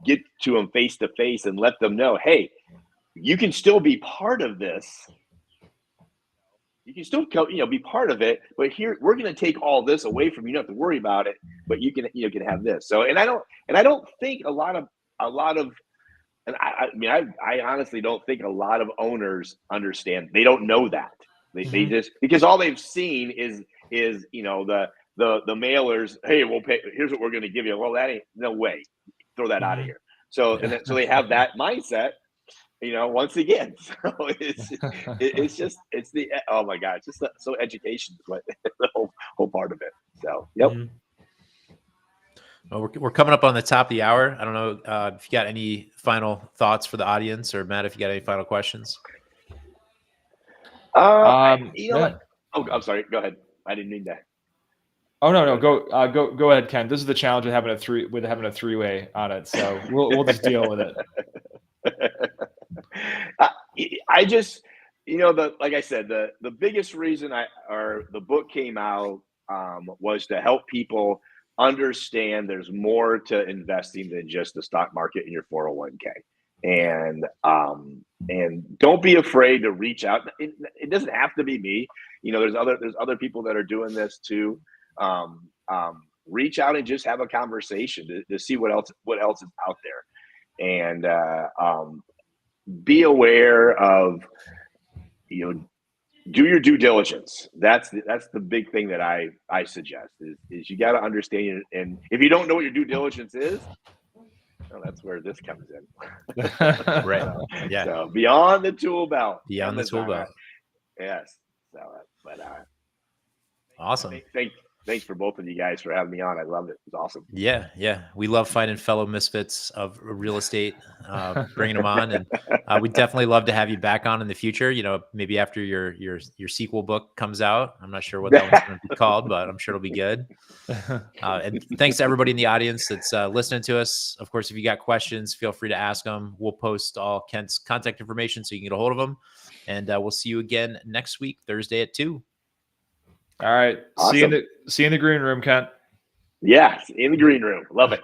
get to them face to face and let them know, hey, you can still be part of this. You can still be part of it, but here we're going to take all this away from you. You don't have to worry about it, but you can have this. So, and I don't think a lot of. And I honestly don't think a lot of owners understand. They don't know that. They just, because all they've seen is the mailers. Hey, we'll pay. Here's what we're going to give you. Well, that ain't, no way. Throw that out of here. So so they have that mindset. Once again, so it's the, oh my God, it's just so education is what the whole part of it. So yep. Well, we're coming up on the top of the hour. I don't know if you got any final thoughts for the audience, or Matt, if you got any final questions. Oh, I'm sorry. Go ahead. I didn't mean that. Oh no, go ahead, Ken. This is the challenge of having a three-way on it. So we'll just deal with it. I just, like I said, the biggest reason the book came out was to help people understand there's more to investing than just the stock market in your 401k. And don't be afraid to reach out. It doesn't have to be me. There's other people that are doing this too. Reach out and just have a conversation to see what else is out there. And be aware of, do your due diligence. That's the big thing that I suggest is you got to understand. And if you don't know what your due diligence is, well, that's where this comes in. Right. Yeah. So beyond the tool belt. Beyond the tool belt. Yes. So, but awesome. Thanks for both of you guys for having me on. I loved it. It was awesome. Yeah. We love finding fellow misfits of real estate, bringing them on, and we'd definitely love to have you back on in the future. Maybe after your sequel book comes out. I'm not sure what that one's going to be called, but I'm sure it'll be good. And thanks to everybody in the audience that's listening to us. Of course, if you got questions, feel free to ask them. We'll post all Kent's contact information so you can get a hold of him. And we'll see you again next week, Thursday at 2. All right. Awesome. See you in the green room, Kent. Yeah, in the green room. Love it.